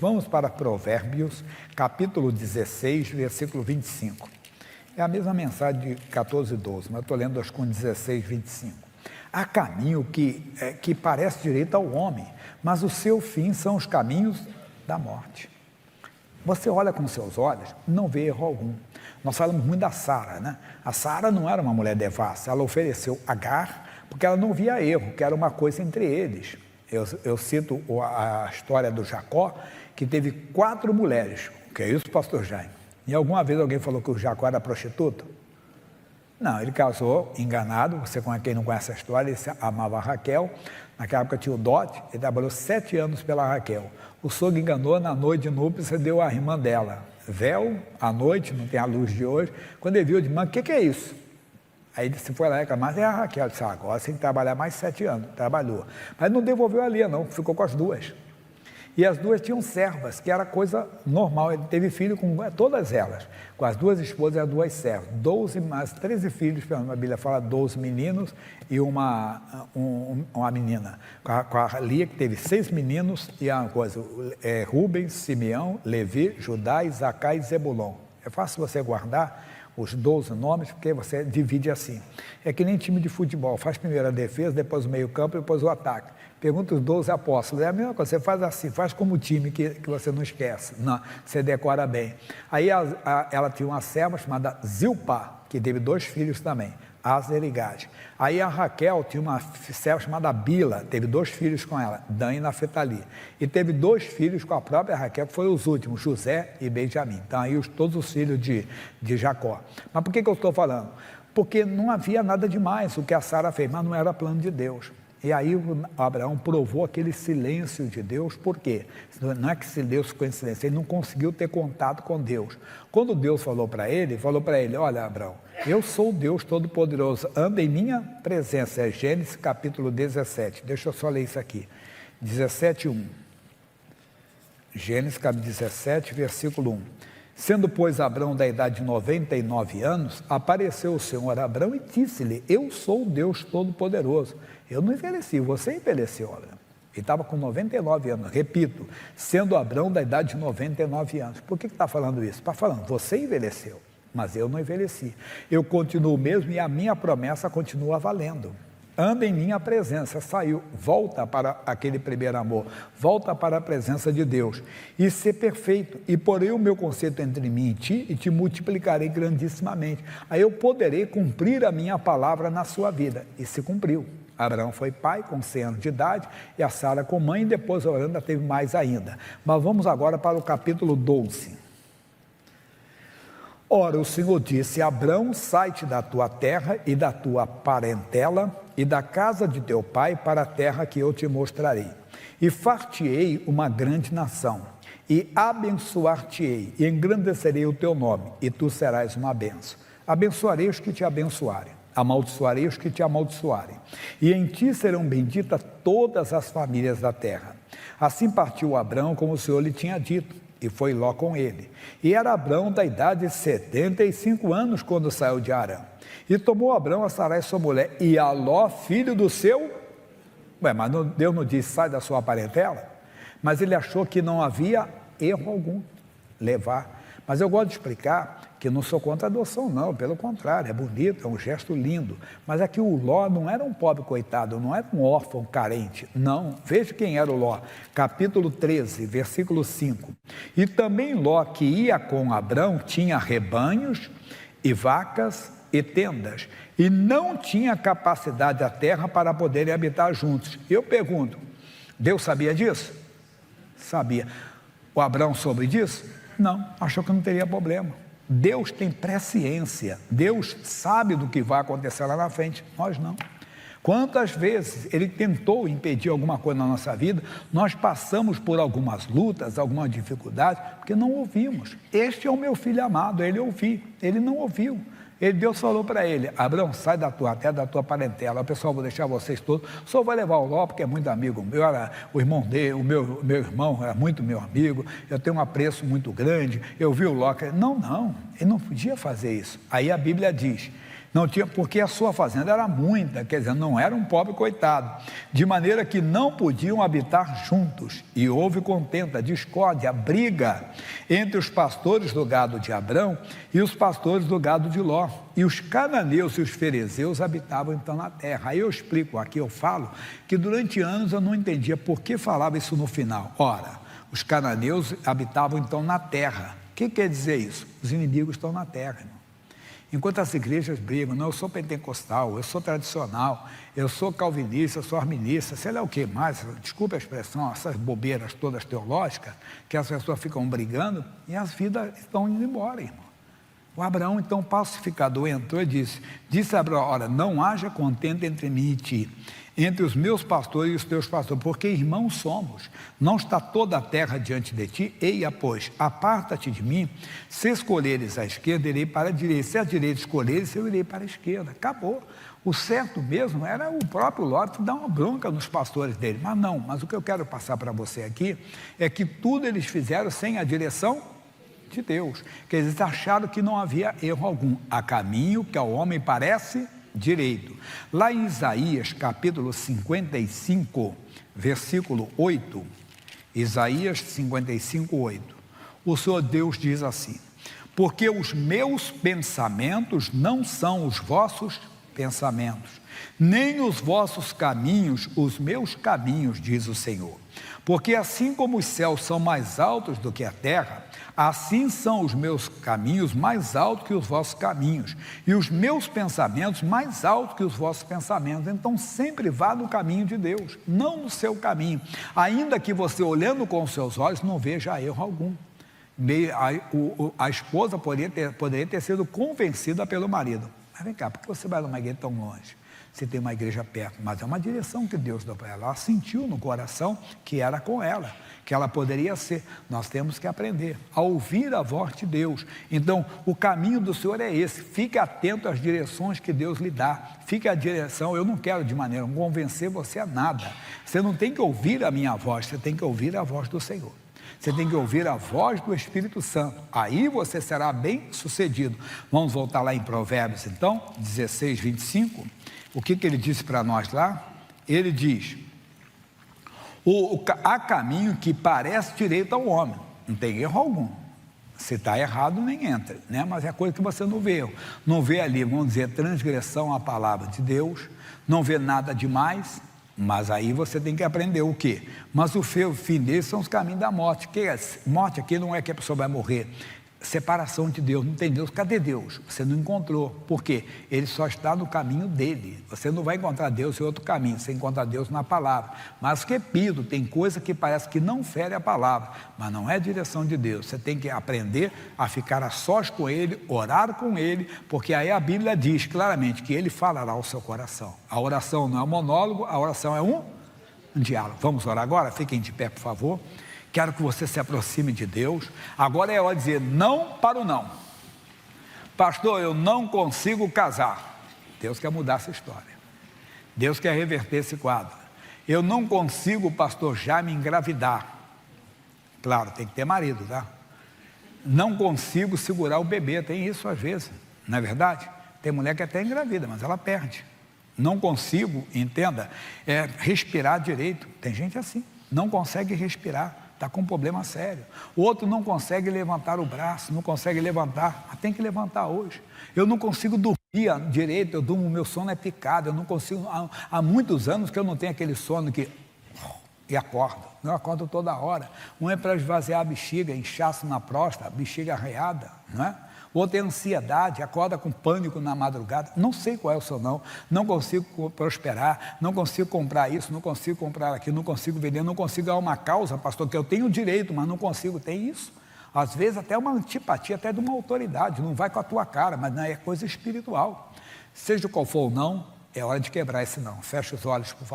Vamos para Provérbios, capítulo 16, versículo 25. É a mesma mensagem de 14 e 12, mas eu estou lendo as com 16, 25. Há caminho que parece direito ao homem, mas o seu fim são os caminhos da morte. Você olha com seus olhos, não vê erro algum. Nós falamos muito da Sara, né? A Sara não era uma mulher devassa, ela ofereceu Agar, porque ela não via erro, que era uma coisa entre eles. Eu cito a história do Jacó, que teve 4 mulheres. O que é isso, pastor Jaime? E alguma vez alguém falou que o Jacó era prostituta? Não, ele casou enganado. Quem não conhece a história, ele amava a Raquel. Naquela época tinha o dote, ele trabalhou 7 anos pela Raquel. O sogro enganou, na noite de núpcias, deu a irmã dela véu, à noite, não tem a luz de hoje. Quando ele viu, de mãe, o que é isso? Aí ele foi lá reclamar, é a Raquel. Ele disse, agora você tem que trabalhar mais 7 anos. Trabalhou. Mas não devolveu a Lia, não, ficou com as 2. E as 2 tinham servas, que era coisa normal. Ele teve filho com todas elas, com as 2 esposas e as 2 servas. 12 mais 13 filhos, a Bíblia fala 12 meninos e uma menina. Com a Lia, que teve 6 meninos, e a coisa, Rubens, Simeão, Levi, Judá, Isacar e Zebulon. É fácil você guardar os 12 nomes, porque você divide assim. É que nem time de futebol, faz primeiro a defesa, depois o meio campo, depois o ataque. Pergunta os 12 apóstolos, é a mesma coisa, você faz assim, faz como time que você não esquece, não, você decora bem. Aí ela tinha uma serva chamada Zilpá, que teve 2 filhos também, Aser e Gade. Aí a Raquel tinha uma serva chamada Bila, teve 2 filhos com ela, Dan e Naftali. E teve 2 filhos com a própria Raquel, que foram os últimos, José e Benjamim. Então aí todos os filhos de Jacó. Mas por que eu estou falando? Porque não havia nada demais o que a Sara fez, mas não era plano de Deus. E aí Abraão provou aquele silêncio de Deus. Por quê? Não é que Deus ficou em silêncio, ele não conseguiu ter contato com Deus. Quando Deus falou para ele, olha, Abraão, eu sou o Deus Todo-Poderoso, anda em minha presença. É Gênesis capítulo 17, deixa eu só ler isso aqui, 17:1. Gênesis capítulo 17, versículo 1. Sendo, pois, Abrão da idade de 99 anos, apareceu o Senhor a Abrão e disse-lhe, eu sou o Deus Todo-Poderoso. Eu não envelheci, você envelheceu, Abrão. Ele estava com 99 anos, repito, sendo Abrão da idade de 99 anos. Por que está falando isso? Está falando, você envelheceu, mas eu não envelheci. Eu continuo mesmo e a minha promessa continua valendo. Anda em minha presença, saiu, volta para aquele primeiro amor, volta para a presença de Deus, e ser perfeito, e porei o meu conceito entre mim e ti, e te multiplicarei grandissimamente, aí eu poderei cumprir a minha palavra na sua vida, e se cumpriu. Abraão foi pai com 100 anos de idade, e a Sara com mãe, e depois a Oranda teve mais ainda. Mas vamos agora para o capítulo 12. Ora, o Senhor disse, Abrão, sai-te da tua terra e da tua parentela e da casa de teu pai para a terra que eu te mostrarei. E far-te-ei uma grande nação, e abençoar-te-ei, e engrandecerei o teu nome, e tu serás uma bênção. Abençoarei os que te abençoarem, amaldiçoarei os que te amaldiçoarem, e em ti serão benditas todas as famílias da terra. Assim partiu Abrão como o Senhor lhe tinha dito, e foi Ló com ele. E era Abrão da idade de 75 anos quando saiu de Harã. E tomou Abrão a Sarai sua mulher, e a Ló, filho do seu... mas Deus não disse, sai da sua parentela? Mas ele achou que não havia erro algum levar. Mas eu gosto de explicar que não sou contra a adoção, não, pelo contrário, é bonito, é um gesto lindo. Mas é que o Ló não era um pobre coitado, não era um órfão carente, não. Veja quem era o Ló, capítulo 13, versículo 5. E também Ló, que ia com Abrão, tinha rebanhos e vacas e tendas, e não tinha capacidade da terra para poderem habitar juntos. Eu pergunto, Deus sabia disso? Sabia. O Abrão soube disso? Não, achou que não teria problema. Deus tem presciência, Deus sabe do que vai acontecer lá na frente, nós não. Quantas vezes Ele tentou impedir alguma coisa na nossa vida, nós passamos por algumas lutas, algumas dificuldades, porque não ouvimos. Este é o meu filho amado, ele ouviu, ele não ouviu. Deus falou para ele, Abrão, sai da tua terra, da tua parentela. O pessoal, vou deixar vocês todos, o senhor vai levar o Ló, porque é muito amigo meu, era o irmão dele, o meu irmão era muito meu amigo, eu tenho um apreço muito grande, eu vi o Ló. Não, ele não podia fazer isso. Aí a Bíblia diz, não tinha, porque a sua fazenda era muita, quer dizer, não era um pobre coitado, de maneira que não podiam habitar juntos, e houve contenda, discórdia, briga entre os pastores do gado de Abrão e os pastores do gado de Ló, e os cananeus e os ferezeus habitavam então na terra. Aí eu explico, aqui eu falo, que durante anos eu não entendia por que falava isso no final. Ora, os cananeus habitavam então na terra. O que quer dizer isso? Os inimigos estão na terra, irmão. Enquanto as igrejas brigam, não, eu sou pentecostal, eu sou tradicional, eu sou calvinista, eu sou arminista, sei lá o que mais, desculpe a expressão, essas bobeiras todas teológicas, que as pessoas ficam brigando e as vidas estão indo embora, irmão. O Abraão, então, pacificador, entrou e disse a Abraão, ora, não haja contenda entre mim e ti, entre os meus pastores e os teus pastores, porque irmãos somos, não está toda a terra diante de ti, eia, pois, aparta-te de mim, se escolheres a esquerda, irei para a direita, se a direita escolheres, eu irei para a esquerda, acabou. O certo mesmo era o próprio Ló dar uma bronca nos pastores dele, mas não, mas o que eu quero passar para você aqui, é que tudo eles fizeram sem a direção de Deus, que eles acharam que não havia erro algum, há caminho que ao homem parece direito. Lá em Isaías capítulo 55, versículo 8, Isaías 55, 8, o Senhor Deus diz assim, porque os meus pensamentos não são os vossos pensamentos, nem os vossos caminhos, os meus caminhos, diz o Senhor. Porque assim como os céus são mais altos do que a terra, assim são os meus caminhos mais altos que os vossos caminhos, e os meus pensamentos mais altos que os vossos pensamentos. Então sempre vá no caminho de Deus, não no seu caminho, ainda que você olhando com os seus olhos não veja erro algum. A esposa poderia ter sido convencida pelo marido, mas vem cá, por que você vai numa igreja tão longe? Se tem uma igreja perto, mas é uma direção que Deus deu para ela. Ela sentiu no coração que era com ela, que ela poderia ser. Nós temos que aprender a ouvir a voz de Deus. Então, o caminho do Senhor é esse. Fique atento às direções que Deus lhe dá. Fique à direção. Eu não quero de maneira convencer você a nada. Você não tem que ouvir a minha voz, você tem que ouvir a voz do Senhor. Você tem que ouvir a voz do Espírito Santo, aí você será bem sucedido. Vamos voltar lá em Provérbios então, 16, 25, o que ele disse para nós lá? Ele diz, há caminho que parece direito ao homem, não tem erro algum, se está errado nem entra, né? Mas é coisa que você não vê ali, vamos dizer, transgressão à palavra de Deus, não vê nada demais. Mas aí você tem que aprender o quê? Mas o fim deles são os caminhos da morte. Morte aqui não é que a pessoa vai morrer. Separação de Deus, não tem Deus. Cadê Deus? Você não encontrou. Por quê? Ele só está no caminho dele. Você não vai encontrar Deus em outro caminho. Você encontra Deus na palavra. Mas repito, tem coisa que parece que não fere a palavra, mas não é a direção de Deus. Você tem que aprender a ficar a sós com ele, orar com ele, porque aí a Bíblia diz claramente que ele falará ao seu coração. A oração não é um monólogo, a oração é um diálogo. Vamos orar agora? Fiquem de pé, por favor. Quero que você se aproxime de Deus. Agora é hora de dizer não para o não. Pastor, eu não consigo casar. Deus quer mudar essa história. Deus quer reverter esse quadro. Eu não consigo, pastor, já me engravidar. Claro, tem que ter marido, tá? Não consigo segurar o bebê, tem isso às vezes, não é verdade? Tem mulher que até engravida, mas ela perde. Não consigo, entenda, respirar direito. Tem gente assim, não consegue respirar. Está com um problema sério. O outro não consegue levantar o braço, não consegue levantar, mas tem que levantar hoje. Eu não consigo dormir direito, meu sono é picado, eu não consigo, há muitos anos que eu não tenho aquele sono que e acordo, eu acordo toda hora. Um é para esvaziar a bexiga, inchaço na próstata, bexiga arreada, não é? O outro é ansiedade, acorda com pânico na madrugada, não sei qual é o seu não consigo prosperar, não consigo comprar isso, não consigo comprar aquilo, não consigo vender, não consigo dar uma causa, pastor, que eu tenho direito, mas não consigo, tem isso. Às vezes até uma antipatia, até de uma autoridade, não vai com a tua cara, mas não é coisa espiritual. Seja qual for o não, é hora de quebrar esse não. Fecha os olhos, por favor.